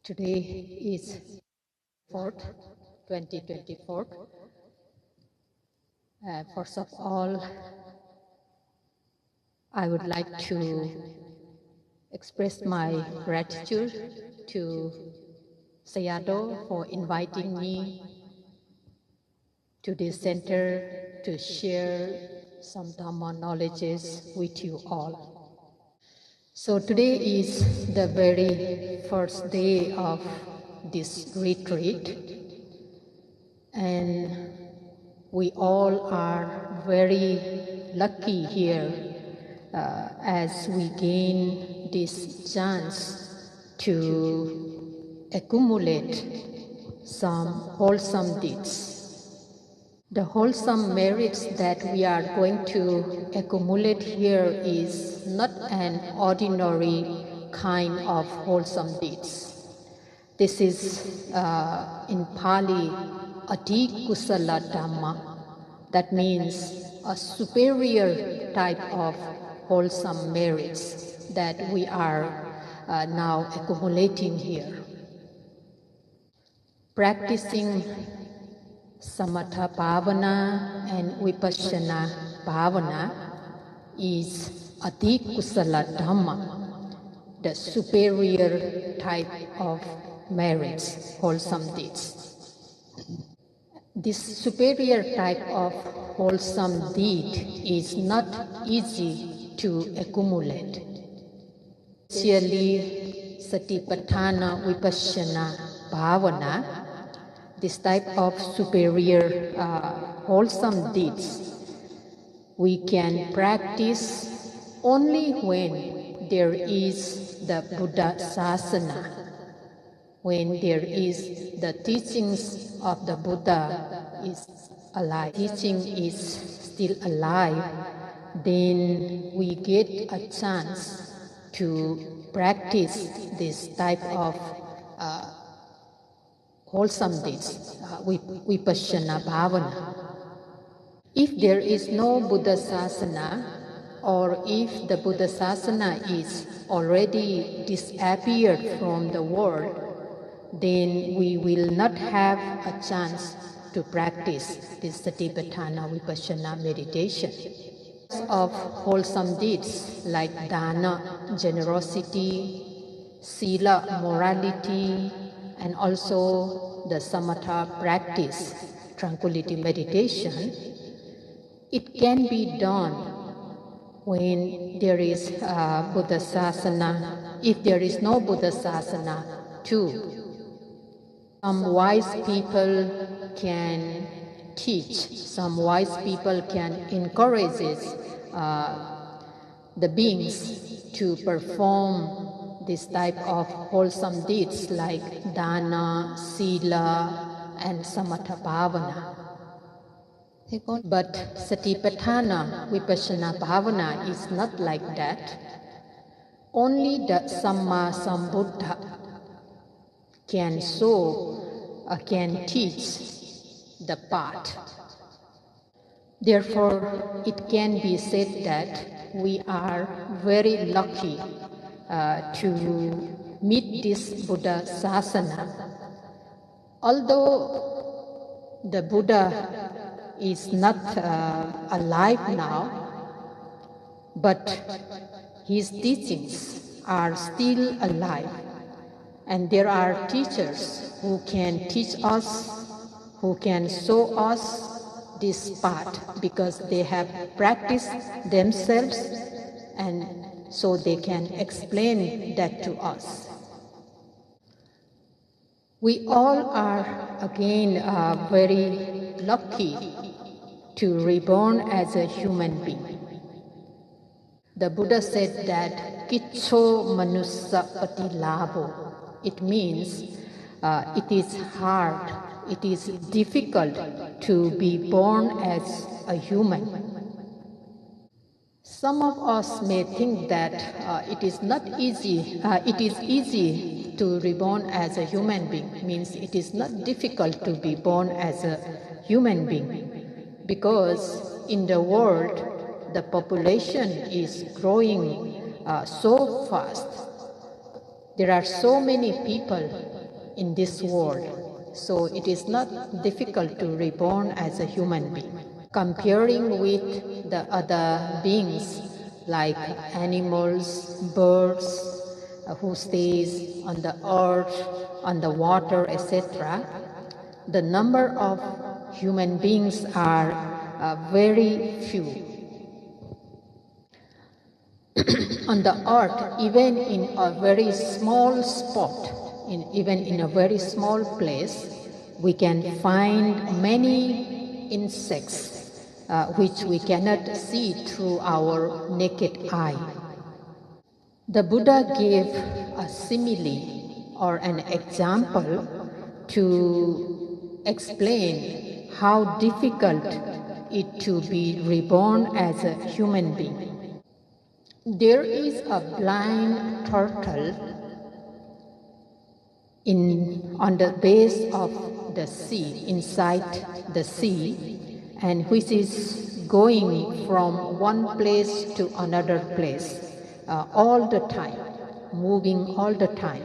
Today is 4th, 2024. First of all, I would like to express my gratitude to Sayadaw for inviting me to this center to share some Dhamma knowledges with you all. So today is the very first day of this retreat, and we all are very lucky here as we gain this chance to accumulate some wholesome deeds. The wholesome merits that we are going to accumulate here is not an ordinary kind of wholesome deeds. This is in Pali, Adi Kusala Dhamma. That means a superior type of wholesome merits that we are now accumulating here. Practicing Samatha Bhavana and Vipassana Bhavana is Adi Kusala Dhamma, the superior type of merits, wholesome deeds. This superior type of wholesome deed is not easy to accumulate. Especially Satipatthana Vipassana Bhavana, this type of superior wholesome deeds we can practice only when there is the Buddha Sasana, when there is the teachings of the Buddha is alive, teaching is still alive, then we get a chance to practice this type of wholesome deeds, Vipassana Bhavana. If there is no Buddha Sasana, or if the Buddha Sasana is already disappeared from the world, then we will not have a chance to practice this Satipatthana Vipassana meditation. Of wholesome deeds like dana, generosity, sila, morality, and also the samatha practice, tranquility meditation, it can be done when there is Buddha Sasana, if there is no Buddha Sasana too. Some wise people can teach, some wise people can encourage the beings to perform this type of wholesome deeds like dana, sila, and samatha bhavana. But Satipatthana Vipassana Bhavana is not like that. Only the Samma Sambuddha can can teach the path. Therefore, it can be said that we are very lucky to meet this Buddha Sasana. Although the Buddha is not alive now, but his teachings are still alive. And there are teachers who can teach us, who can show us this path because they have practiced themselves, and so they can explain that to us. We all are again very lucky to reborn as a human being. The Buddha said that Kicho Manussa Patilabho. It means it is hard, it is difficult to be born as a human. Some of us may think that it is not easy, it is easy to reborn as a human being, means it is not difficult to be born as a human being, because in the world the population is growing so fast. There are so many people in this world, so it is not difficult to reborn as a human being. Comparing with the other beings like animals, birds, who stays on the earth, on the water, etc., the number of human beings are very few. On the earth, even in a very small spot, even in a very small place, we can find many insects which we cannot see through our naked eye. The Buddha gave a simile or an example to explain how difficult it to be reborn as a human being. There is a blind turtle on the base of the sea, inside the sea, and which is going from one place to another place all the time, moving all the time.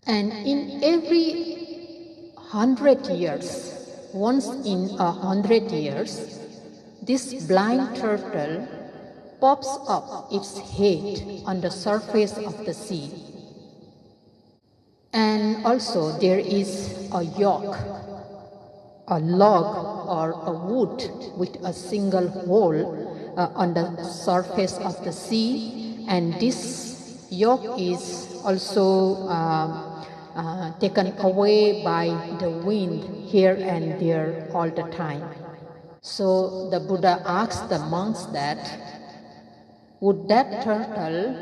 And in every 100 years, once in 100 years, this blind turtle pops up its head on the surface of the sea. And also there is a yoke, a log or a wood with a single hole on the surface of the sea, and this yoke is also taken away by the wind here and there all the time. So the Buddha asked the monks that, would that turtle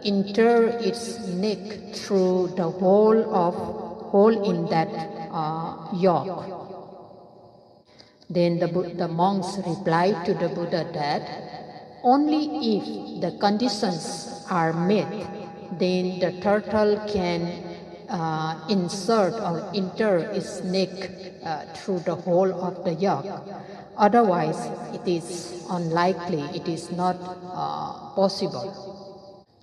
enter its neck through the hole in that yoke? Then the monks replied to the Buddha that only if the conditions are met, then the turtle can insert or enter its neck through the hole of the yoke. Otherwise, it is unlikely, it is not possible.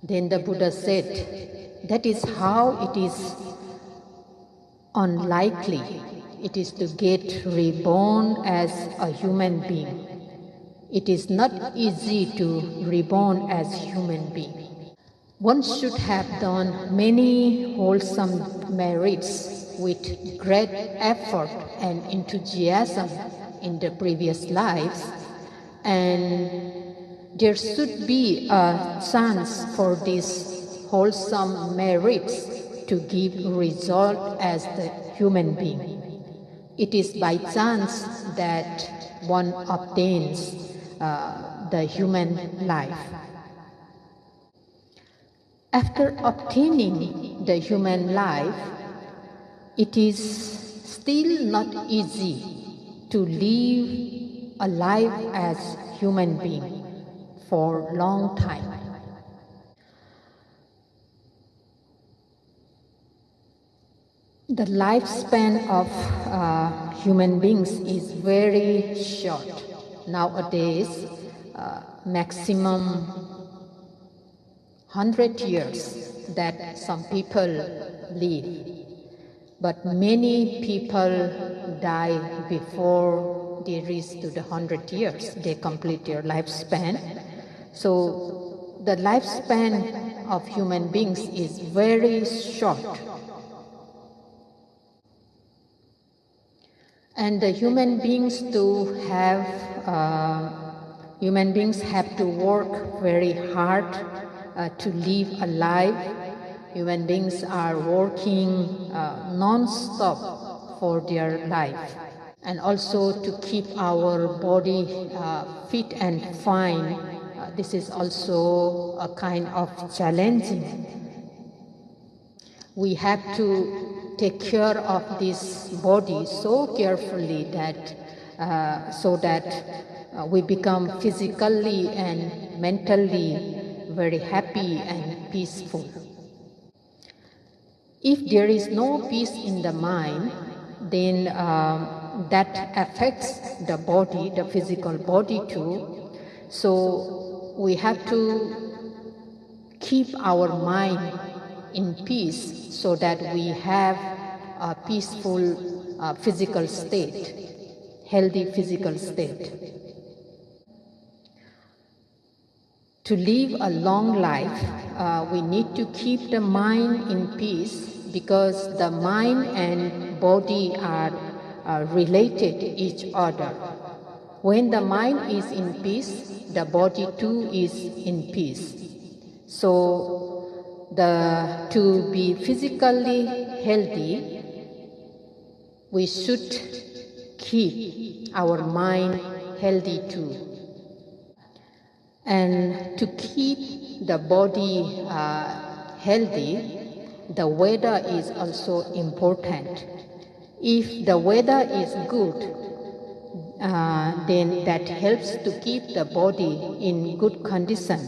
Then the Buddha said, that is how it is unlikely it is to get reborn as a human being. It is not easy to reborn as human being. One should have done many wholesome merits with great effort and enthusiasm in the previous lives, and there should be a chance for these wholesome merits to give result as the human being. It is by chance that one obtains the human life. After obtaining the human life, it is still not easy to live a life as human being for a long time. The lifespan of human beings is very short. Nowadays, maximum 100 years that some people live. But many people die before they reach to the 100 years. They complete their lifespan. So the lifespan of human beings is very short. And the human beings have to work very hard to live a life. Human beings are working non-stop for their life, and also to keep our body fit and fine. This is also a kind of challenging. We have to take care of this body so carefully that so that we become physically and mentally very happy and peaceful. If there is no peace in the mind, then that affects the body, the physical body too. So we have to keep our mind in peace so that we have a peaceful physical state, healthy physical state. To live a long life, we need to keep the mind in peace because the mind and body are related to each other. When the mind is in peace, the body too is in peace. So, to be physically healthy, we should keep our mind healthy too. And to keep the body healthy, the weather is also important. If the weather is good, then that helps to keep the body in good condition.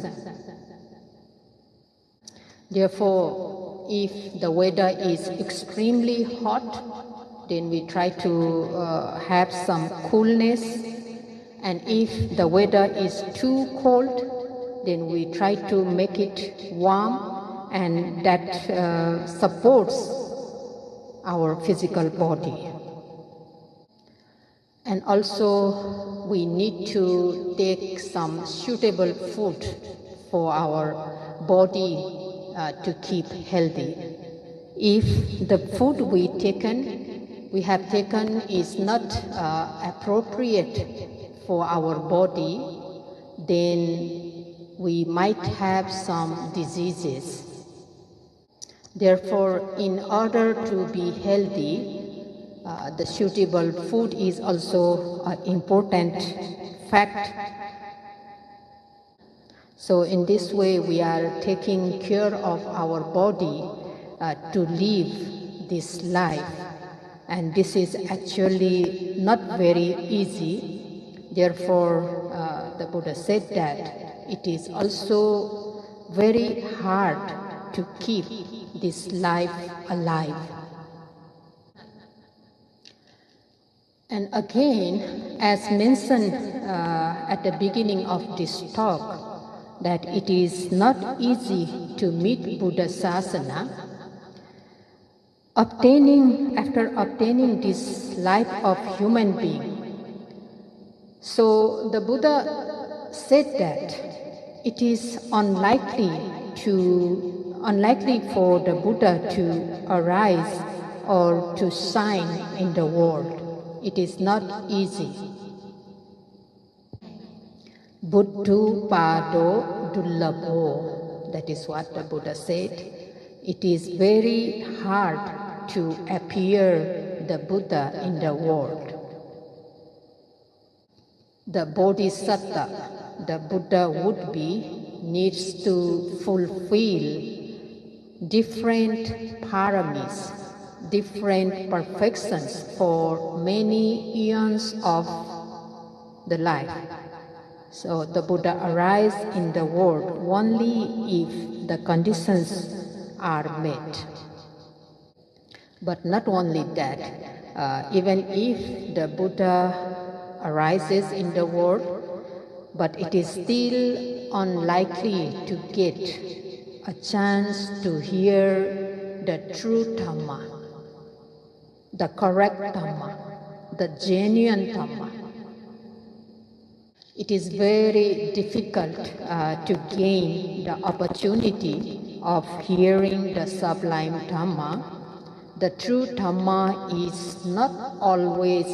Therefore, if the weather is extremely hot, then we try to have some coolness. And if the weather is too cold, then we try to make it warm, and that supports our physical body. And also, we need to take some suitable food for our body to keep healthy. If the food we have taken is not appropriate for our body, then we might have some diseases. Therefore, in order to be healthy, the suitable food is also an important fact. So in this way, we are taking care of our body to live this life. And this is actually not very easy. Therefore, the Buddha said that it is also very hard to keep this life alive. And again, as mentioned at the beginning of this talk, that it is not easy to meet Buddha Sasana. After obtaining this life of human being, so the Buddha said that it is unlikely for the Buddha to arise or to shine in the world. It is not easy. Buddhu pado dullabho, that is what the Buddha said. It is very hard to appear the Buddha in the world. The Bodhisattva, the Buddha would-be, needs to fulfill different paramis, different perfections for many eons of the life. So the Buddha arises in the world only if the conditions are met. But not only that, even if the Buddha arises in the world, but it is still unlikely to get a chance to hear the true Dhamma, the correct Dhamma, the genuine Dhamma. It is very difficult to gain the opportunity of hearing the sublime Dhamma. The true Dhamma is not always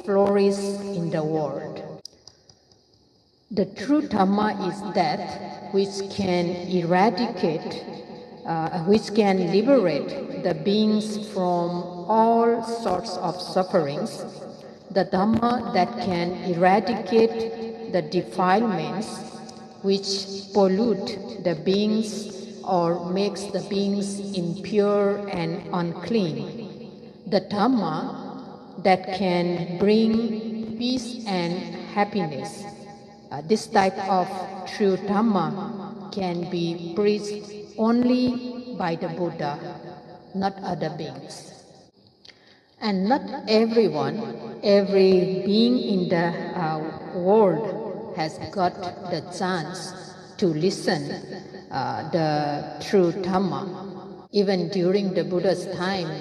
flourish in the world. The true Dhamma is that which can eradicate, which can liberate the beings from all sorts of sufferings. The Dhamma that can eradicate the defilements which pollute the beings or makes the beings impure and unclean. The Dhamma that can bring peace and happiness. This type of true Dhamma can be preached only by the Buddha, not other beings. And not everyone, every being in the world has got the chance to listen the true Dhamma. Even during the Buddha's time,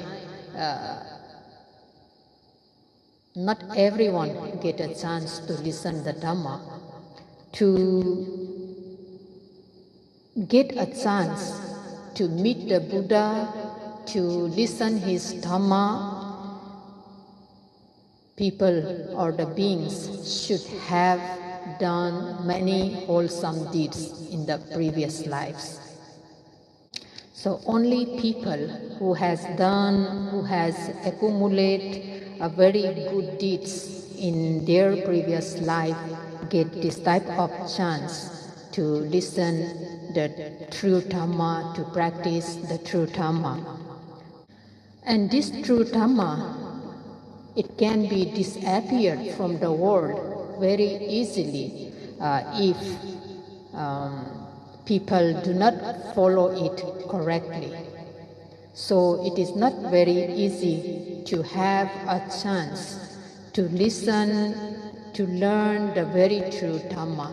not everyone get a chance to listen the Dhamma. To get a chance to meet the Buddha, to listen his Dhamma, people or the beings should have done many wholesome deeds in the previous lives. So only people who has accumulated a very good deeds in their previous life get this type of chance to listen the true Dhamma, to practice the true Dhamma. And this true Dhamma, it can be disappeared from the world very easily if people do not follow it correctly. So it is not very easy to have a chance to listen, to learn the very true Dhamma.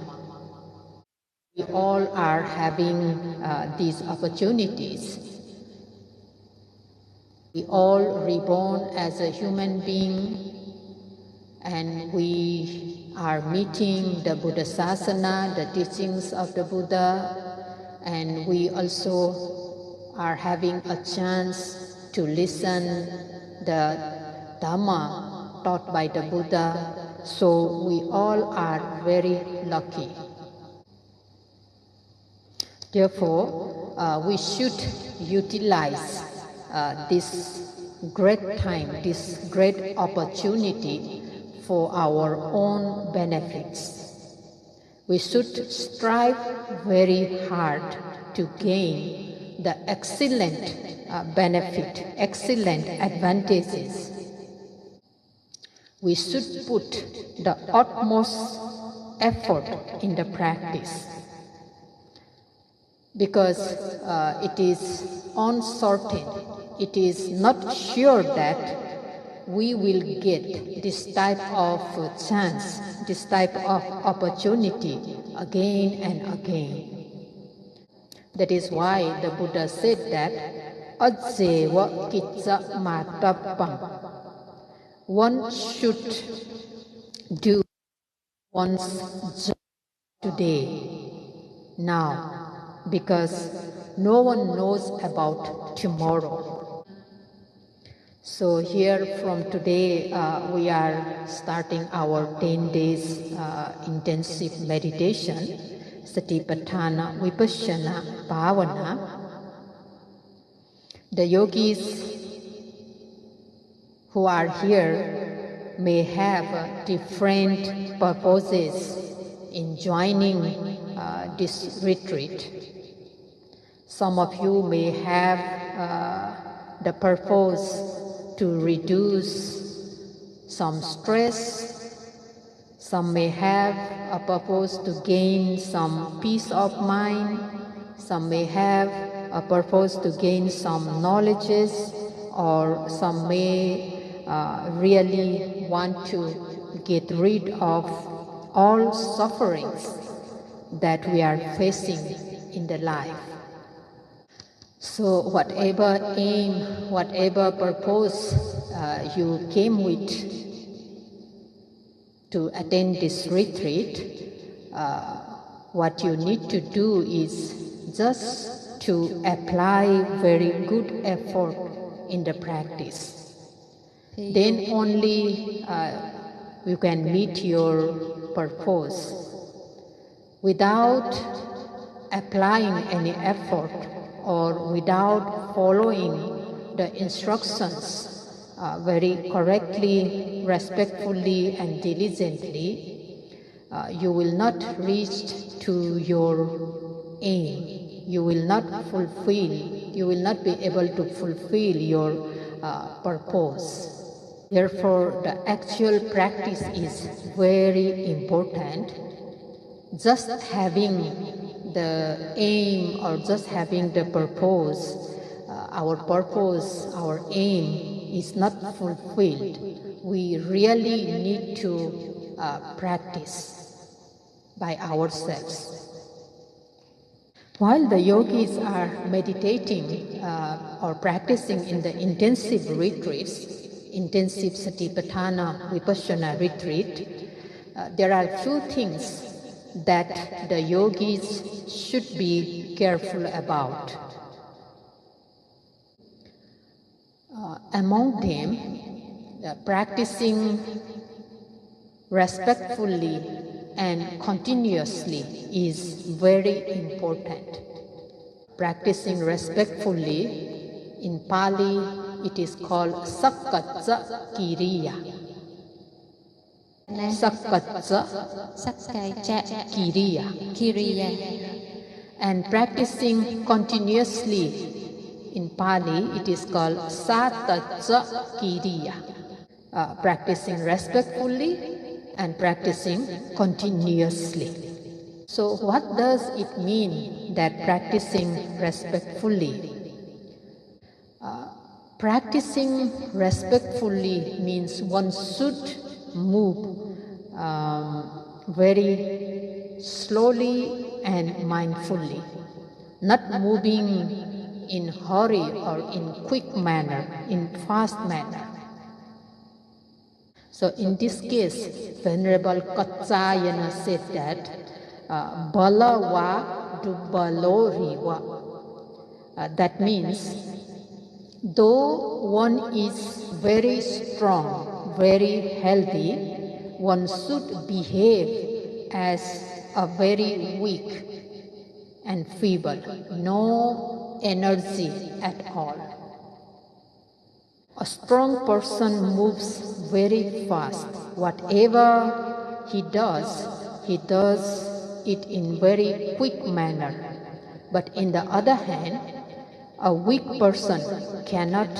We all are having these opportunities. We all reborn as a human being, and we are meeting the Buddha Sasana, the teachings of the Buddha, and we also are having a chance to listen the Dhamma taught by the Buddha. So we all are very lucky. Therefore, we should utilize this great time, this great opportunity for our own benefits. We should strive very hard to gain the excellent benefit, excellent advantages. We should put the utmost effort in the practice, because it is uncertain, it is not sure that we will get this type of chance, this type of opportunity again and again. That is why the Buddha said that Ajjewa Kitsa Matapam. One should do one's job today, now, because no one knows about tomorrow. So here from today, we are starting our 10 days intensive meditation, Satipatthana Vipassana Bhavana. The yogis who are here may have different purposes in joining this retreat. Some of you may have the purpose to reduce some stress. Some may have a purpose to gain some peace of mind. Some may have a purpose to gain some knowledges, or some may really want to get rid of all sufferings that we are facing in the life. So whatever aim, whatever purpose you came with to attend this retreat, what you need to do is just to apply very good effort in the practice. Then only you can meet your purpose. Without applying any effort or without following the instructions very correctly, respectfully and diligently, you will not reach to your aim. You will not be able to fulfill your purpose. Therefore, the actual practice is very important. Just having the aim or just having the purpose, our aim is not fulfilled. We really need to practice by ourselves. While the yogis are meditating or practicing in the intensive retreats, intensive satipatthana vipassana retreat, there are few things that the yogis should be careful about. Among them, practicing respectfully and continuously is very important. Practicing respectfully, in Pali it is called sakkatsa kiriya. Sakkatsa kiriya. And practicing continuously, in Pali it is called satatsa kiriya. Practicing respectfully and practicing continuously. So what does it mean that practicing respectfully? Practicing respectfully means one should move very slowly and mindfully, not moving in hurry or in quick manner, in fast manner. So in this case, Venerable Kaccayana said that bala wa dubbalori wa. That means though one is very strong, very healthy, one should behave as a very weak and feeble, no energy at all. A strong person moves very fast. Whatever he does it in very quick manner. But in the other hand, a weak person cannot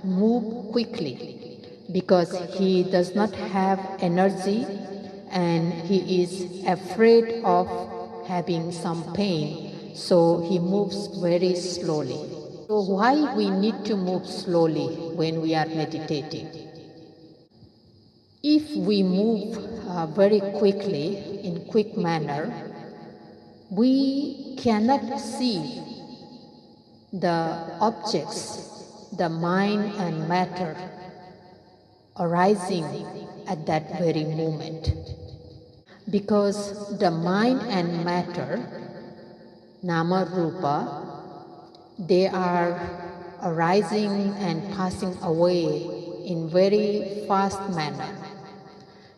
move quickly because he does not have energy and he is afraid of having some pain, so he moves very slowly. So why we need to move slowly when we are meditating? If we move very quickly, in quick manner, we cannot see the objects, the mind and matter arising at that very moment. Because the mind and matter, nama rupa, they are arising and passing away in very fast manner.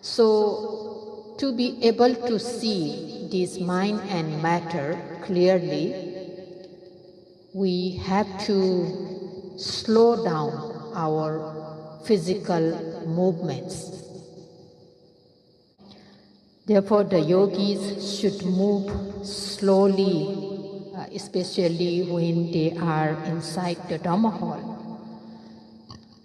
So to be able to see this mind and matter clearly, we have to slow down our physical movements. Therefore, the yogis should move slowly, especially when they are inside the Dhamma hall.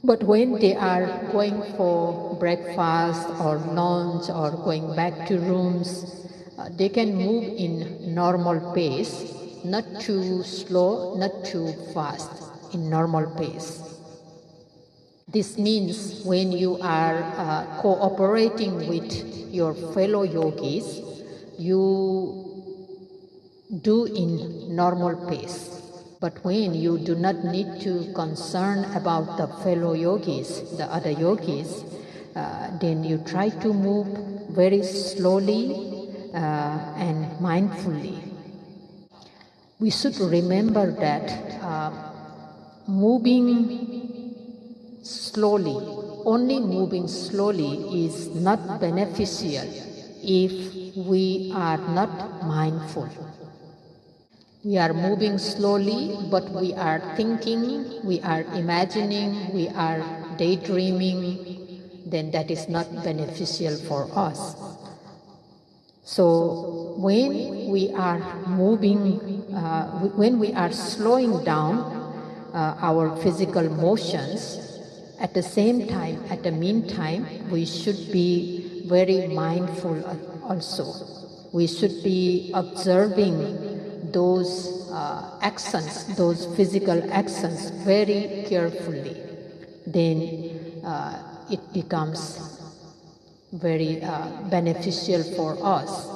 But when they are going for breakfast or lunch or going back to rooms, they can move in normal pace, not too slow, not too fast, in normal pace. This means when you are cooperating with your fellow yogis, you do in normal pace. But when you do not need to concern about the fellow yogis, the other yogis, then you try to move very slowly and mindfully. We should remember that moving slowly, only moving slowly is not beneficial if we are not mindful. We are moving slowly, but we are thinking, we are imagining, we are daydreaming, then that is not beneficial for us. So when we are moving, when we are slowing down our physical motions, at the same time, at the meantime, we should be very mindful also. We should be observing those actions, those physical actions very carefully. Then it becomes very beneficial for us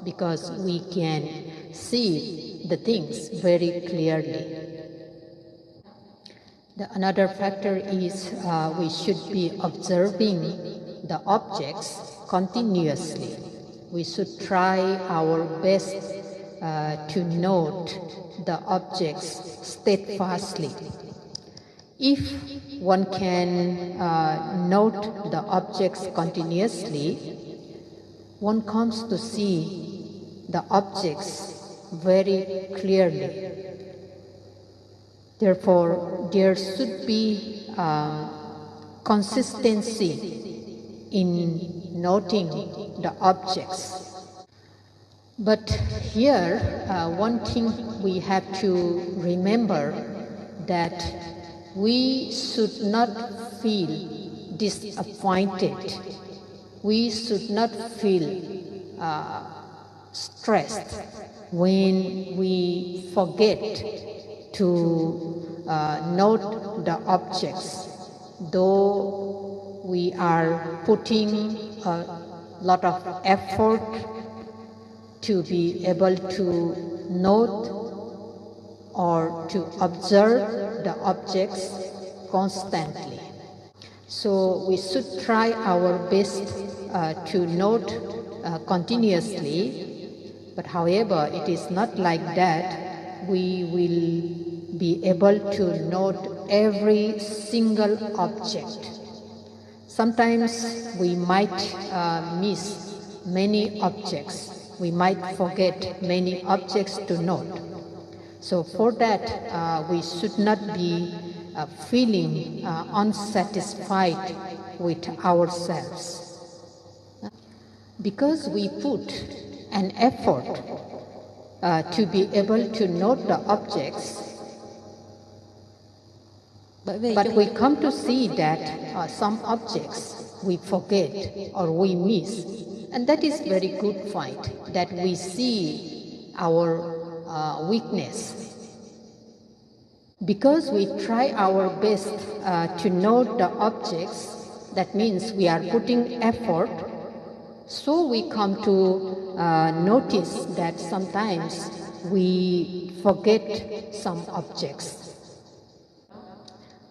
because we can see the things very clearly. Another factor is we should be observing the objects continuously. We should try our best to note the objects steadfastly. If one can note the objects continuously, one comes to see the objects very clearly. Therefore, there should be consistency in noting the objects. But here, one thing we have to remember, that we should not feel disappointed. We should not feel stressed when we forget to note the objects, though we are putting a lot of effort to be able to note or to observe the objects constantly. So we should try our best to note continuously, but however, it is not like that we will be able to note every single object. Sometimes we might miss many objects. We might forget many objects to note. So for that, we should not be feeling unsatisfied with ourselves. Because we put an effort to be able to note the objects, but we come to see that some objects we forget or we miss, and that is very good point, that we see our weakness. Because we try our best to note the objects, that means we are putting effort, so we come to notice that sometimes we forget some objects.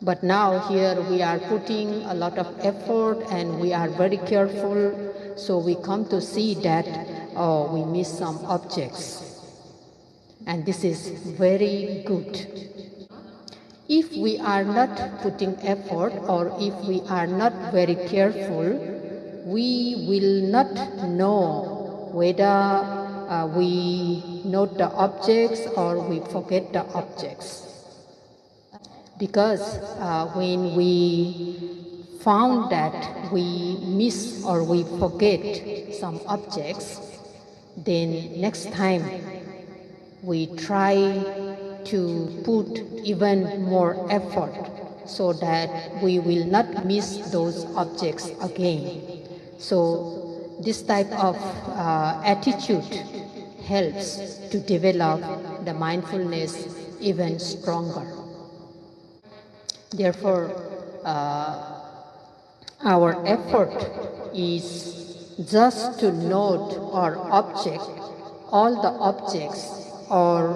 But now here we are putting a lot of effort and we are very careful, so we come to see that, oh, we miss some objects. And this is very good. If we are not putting effort, or if we are not very careful, we will not know whether we note the objects or we forget the objects. Because when we found that we miss or we forget some objects, then next time we try to put even more effort so that we will not miss those objects again. So this type of attitude helps to develop the mindfulness even stronger. Therefore, our effort is just to note or object all the objects, or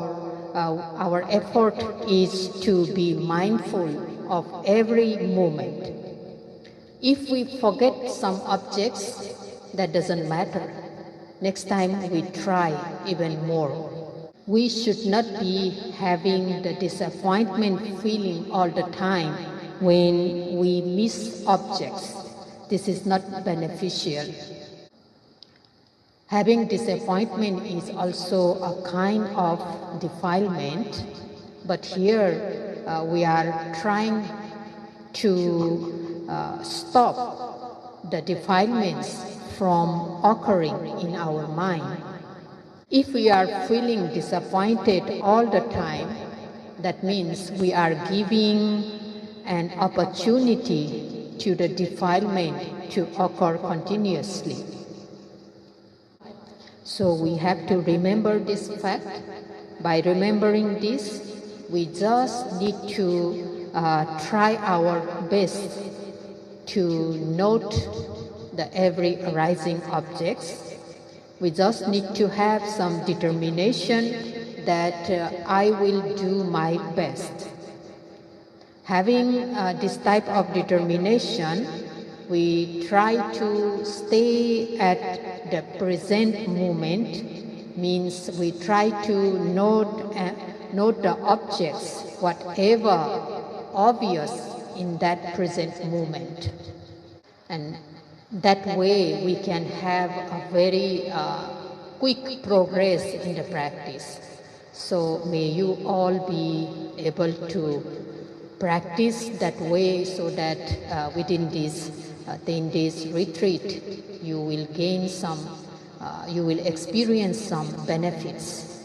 our effort is to be mindful of every moment. If we forget some objects, that doesn't matter. Next time we try even more. We should not be having the disappointment feeling all the time when we miss objects. This is not beneficial. Having disappointment is also a kind of defilement, but here we are trying to stop the defilements from occurring in our mind. If we are feeling disappointed all the time, that means we are giving an opportunity to the defilement to occur continuously. So we have to remember this fact. By remembering this, we just need to try our best to note the every arising objects. We just need to have some determination that I will do my best. Having this type of determination, we try to stay at the present moment, means we try to note the objects, whatever obvious in that present moment. And that way we can have a very quick progress in the practice. So may you all be able to practice that way, so that within this 10 days retreat you will gain some, you will experience some benefits.